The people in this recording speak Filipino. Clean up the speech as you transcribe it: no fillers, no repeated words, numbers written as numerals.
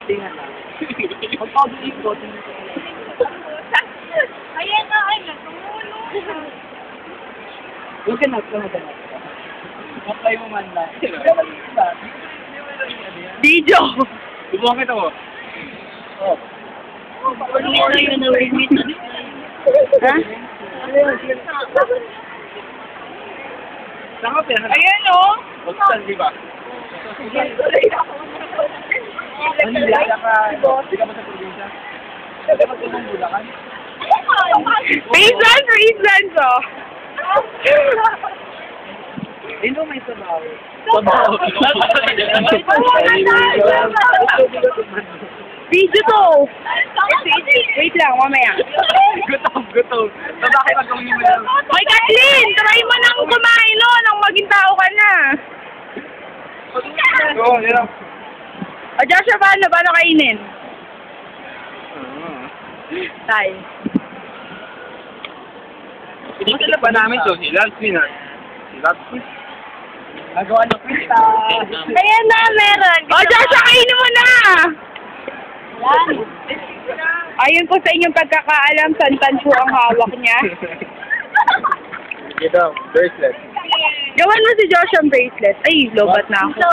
Tingnan lang. Pag-public ko, tingnan ko. Ayan na, ay, natulog. Huwag ka na, ganap. Apply mo man lang. Video! Subukan kita mo. Oh. Yun na limit. Ha? Saan ka pera? Ayan o. Buksan, di ba? Manila ka. Di ka ba sa probinsya? Di ka ba sa Bulacan? Reasons, oh! Dito may sabaw. Sabaw. Video to! Wait lang, mamaya. Gutom. Sabakay mag-gawin mo lang. Hoy, Kathleen! Try mo nang kumain, no? Nang maging tao ka na. Oo, yan. O, Joshua, paano kainin? Tay. Masala pa namin to, silat, silat. Nagawa ng pista. Ayan na, meron. O, Joshua, kainin mo na! Yan. Ayun po sa inyong pagkakaalam, santansyo ang hawak niya. Ito, bracelet. Gawan mo si Joshua ang bracelet. Ay, lobat na ako.